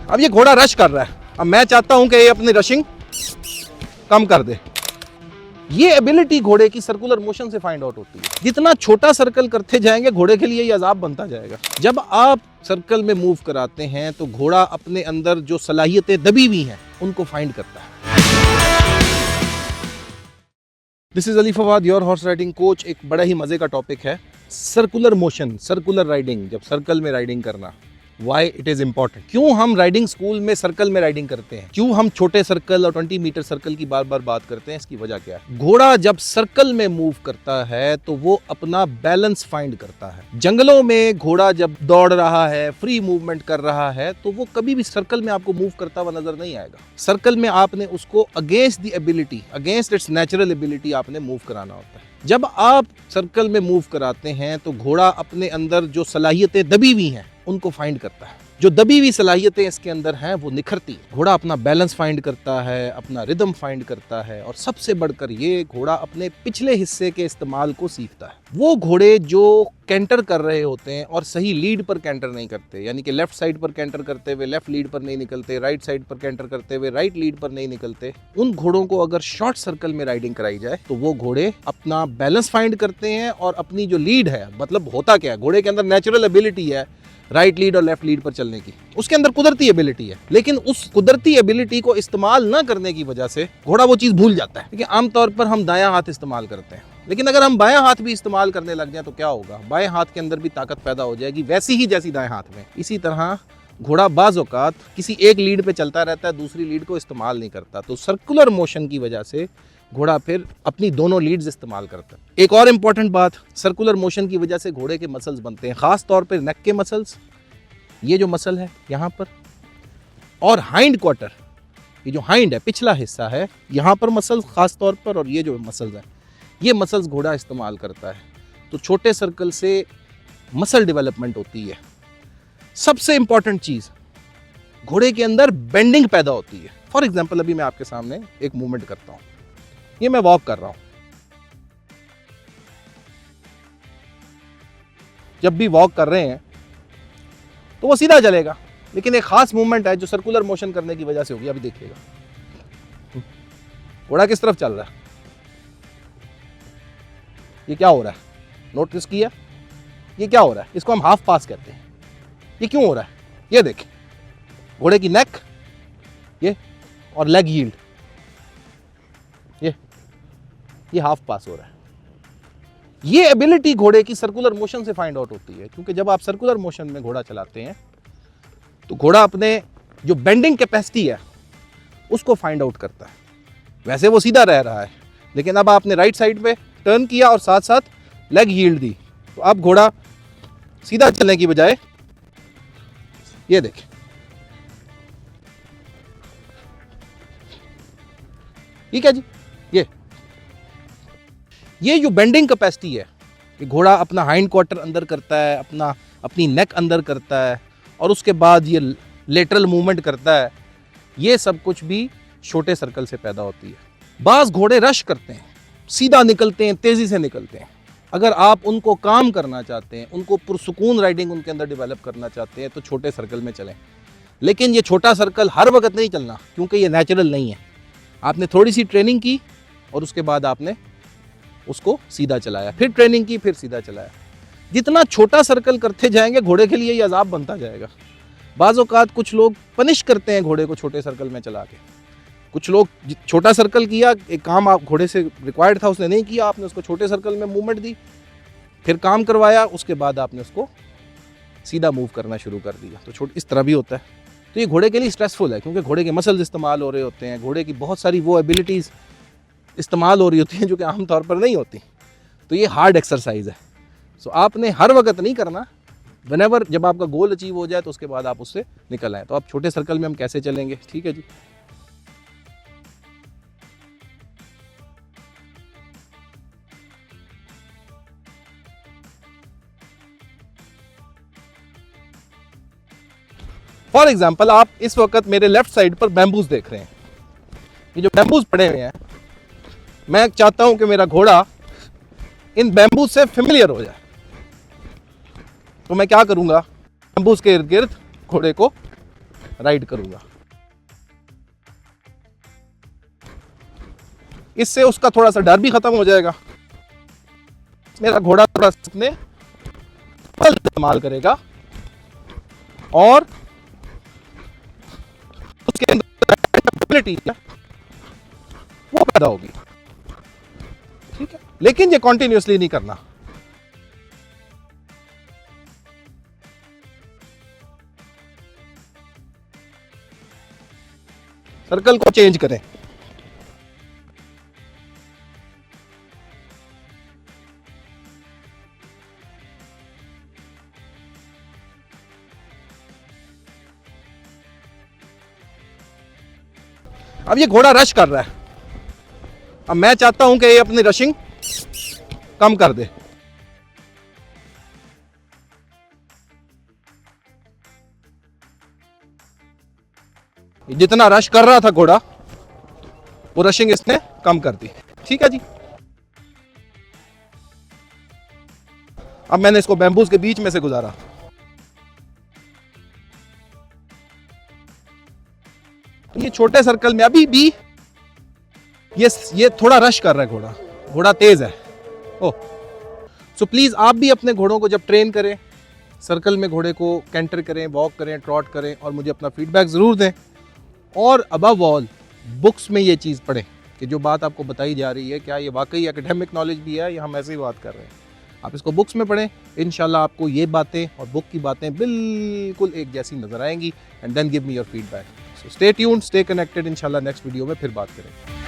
अब ये घोड़ा रश कर रहा है, अब मैं चाहता हूं कि ये अपनी रशिंग कम कर दे। ये एबिलिटी घोड़े की सर्कुलर मोशन से फाइंड आउट होती है। जितना छोटा सर्कल करते जाएंगे घोड़े के लिए ये अजाब बनता जाएगा। जब आप सर्कल में मूव कराते हैं तो घोड़ा अपने अंदर जो सलाहियतें दबी हुई हैं उनको फाइंड करता है। This is Ali Fawad, your horse riding coach. एक बड़ा ही मजे का टॉपिक है सर्कुलर मोशन, सर्कुलर राइडिंग, जब सर्कल में राइडिंग करना। वाई इट इज इंपॉर्टेंट, क्यों हम राइडिंग स्कूल में सर्कल में राइडिंग करते हैं, क्यों हम छोटे सर्कल और 20 मीटर सर्कल की बार बार बात करते हैं, इसकी वजह क्या है। घोड़ा जब सर्कल में मूव करता है तो वो अपना बैलेंस फाइंड करता है। जंगलों में घोड़ा जब दौड़ रहा है, फ्री मूवमेंट कर रहा है, तो वो कभी भी सर्कल में आपको मूव करता हुआ नजर नहीं आएगा। सर्कल में आपने उसको against the ability, against it's natural ability आपने मूव कराना होता है। जब आप सर्कल में मूव कराते हैं तो घोड़ा अपने अंदर जो सलाहियतें दबी हुई हैं उनको फाइंड करता है। जो दबी हुई सलाहियतें इसके अंदर हैं वो निखरती है। घोड़ा अपना बैलेंस फाइंड करता है, अपना रिदम फाइंड करता है, और सबसे बढ़कर ये घोड़ा अपने पिछले हिस्से के इस्तेमाल को सीखता है। वो घोड़े जो कैंटर कर रहे होते हैं और सही लीड पर कैंटर नहीं करते, यानी कि लेफ्ट साइड पर कैंटर करते हुए लेफ्ट लीड पर नहीं निकलते, राइट साइड पर कैंटर करते हुए राइट लीड पर नहीं निकलते, उन घोड़ों को अगर शॉर्ट सर्कल में राइडिंग कराई जाए तो वो घोड़े अपना बैलेंस फाइंड करते हैं और अपनी जो लीड है, मतलब होता क्या है, घोड़े के अंदर नेचुरल एबिलिटी है राइट लीड और लेफ्ट लीड पर चलने की, उसके अंदर कुदरती एबिलिटी है, लेकिन उस कुदरती एबिलिटी को इस्तेमाल न करने की वजह से घोड़ा वो चीज भूल जाता है। देखिए, आमतौर पर हम दायां हाथ इस्तेमाल करते हैं, लेकिन अगर हम बायां हाथ भी इस्तेमाल करने लग जाए तो क्या होगा, बाएं हाथ के अंदर भी ताकत पैदा हो जाएगी वैसी ही जैसी दाएं हाथ में। इसी तरह घोड़ा बाज़ औक़ात किसी एक लीड पे चलता रहता है, दूसरी लीड को इस्तेमाल नहीं करता, तो सर्कुलर मोशन की वजह से घोड़ा फिर अपनी दोनों लीड्स इस्तेमाल करता है। एक और इम्पॉर्टेंट बात, सर्कुलर मोशन की वजह से घोड़े के मसल्स बनते हैं, खास तौर पर नेक के मसल्स, ये जो मसल है यहाँ पर, और हाइंड क्वार्टर, ये जो हाइंड है, पिछला हिस्सा है, यहाँ पर मसल्स खास तौर पर, और ये जो मसल्स है, ये मसल्स घोड़ा इस्तेमाल करता है। तो छोटे सर्कल से मसल डेवलपमेंट होती है। सबसे इंपॉर्टेंट चीज, घोड़े के अंदर बेंडिंग पैदा होती है। फॉर एग्जांपल, अभी मैं आपके सामने एक मूवमेंट करता हूं, ये मैं वॉक कर रहा हूं। जब भी वॉक कर रहे हैं तो वो सीधा चलेगा, लेकिन एक खास मूवमेंट है जो सर्कुलर मोशन करने की वजह से होगी। अभी देखिएगा घोड़ा किस तरफ चल रहा है, ये क्या हो रहा है, नोटिस किया, ये क्या हो रहा है, इसको हम हाफ पास कहते हैं। ये क्यों हो रहा है, ये देखें, घोड़े की नेक ये और लेग यील्ड, ये हाफ पास हो रहा है। ये एबिलिटी घोड़े की सर्कुलर मोशन से फाइंड आउट होती है, क्योंकि जब आप सर्कुलर मोशन में घोड़ा चलाते हैं तो घोड़ा अपने जो बेंडिंग कैपेसिटी है उसको फाइंड आउट करता है। वैसे वो सीधा रह रहा है, लेकिन अब आपने राइट साइड पे टर्न किया और साथ साथ लेग यील्ड दी, तो अब घोड़ा सीधा चलने की बजाय, ये देखें, ठीक है जी, ये जो बेंडिंग कैपेसिटी है, ये घोड़ा अपना हाइंड क्वार्टर अंदर करता है, अपनी नेक अंदर करता है, और उसके बाद ये लेटरल मूवमेंट करता है। ये सब कुछ भी छोटे सर्कल से पैदा होती है। बाज घोड़े रश करते हैं, सीधा निकलते हैं, तेजी से निकलते हैं। अगर आप उनको काम करना चाहते हैं, उनको पुरसुकून राइडिंग उनके अंदर डेवलप करना चाहते हैं, तो छोटे सर्कल में चलें। लेकिन ये छोटा सर्कल हर वक्त नहीं चलना, क्योंकि ये नेचुरल नहीं है। आपने थोड़ी सी ट्रेनिंग की और उसके बाद आपने उसको सीधा चलाया, फिर ट्रेनिंग की, फिर सीधा चलाया। जितना छोटा सर्कल करते जाएंगे घोड़े के लिए ये अजाब बनता जाएगा। बाज़ औक़ात कुछ लोग पनिश करते हैं घोड़े को छोटे सर्कल में चला के। कुछ लोग छोटा सर्कल किया, एक काम आप घोड़े से रिक्वायर्ड था उसने नहीं किया, आपने उसको छोटे सर्कल में मूवमेंट दी, फिर काम करवाया, उसके बाद आपने उसको सीधा मूव करना शुरू कर दिया। तो इस तरह भी होता है। तो ये घोड़े के लिए स्ट्रेसफुल है, क्योंकि घोड़े के मसल्स इस्तेमाल हो रहे होते हैं, घोड़े की बहुत सारी वो एबिलिटीज़ इस्तेमाल हो रही होती हैं जो कि आमतौर पर नहीं होती। तो ये हार्ड एक्सरसाइज है। सो आपने हर वक्त नहीं करना, व्हेनेवर जब आपका गोल अचीव हो जाए तो उसके बाद आप उससे निकल आए। तो आप छोटे सर्कल में हम कैसे चलेंगे, ठीक है जी। फॉर एग्जाम्पल, आप इस वक्त मेरे लेफ्ट साइड पर बैम्बूज देख रहे हैं। ये जो बैम्बूज पड़े हुए हैं, मैं चाहता हूं कि मेरा घोड़ा इन बैम्बूज से फेमिलियर हो जाए। तो मैं क्या करूंगा, बैम्बूज के इर्द गिर्द घोड़े को राइड करूंगा। इससे उसका थोड़ा सा डर भी खत्म हो जाएगा, मेरा घोड़ा थोड़ा सीखने इस्तेमाल करेगा और उसके अंदर एबिलिटी है वो पैदा होगी। ठीक है, लेकिन ये कॉन्टिन्यूसली नहीं करना। सर्कल को चेंज करें। अब ये घोड़ा रश कर रहा है, अब मैं चाहता हूं कि ये अपनी रशिंग कम कर दे। जितना रश कर रहा था घोड़ा, वो रशिंग इसने कम कर दी। ठीक है जी। अब मैंने इसको बैम्बूज के बीच में से गुजारा। तो ये छोटे सर्कल में अभी भी ये थोड़ा रश कर रहा है, घोड़ा तेज है। ओह, सो प्लीज आप भी अपने घोड़ों को जब ट्रेन करें, सर्कल में घोड़े को कैंटर करें, वॉक करें, ट्रॉट करें और मुझे अपना फीडबैक जरूर दें। और अबव ऑल बुक्स में ये चीज़ पढ़ें कि जो बात आपको बताई जा रही है क्या ये वाकई एकेडमिक नॉलेज भी है या हम ऐसे ही बात कर रहे हैं। आप इसको बुक्स में पढ़ें, इंशाल्लाह आपको ये बातें और बुक की बातें बिल्कुल एक जैसी नजर आएंगी। And then give me your feedback. So stay tuned, stay connected. इंशाल्लाह नेक्स्ट वीडियो में फिर बात करेंगे।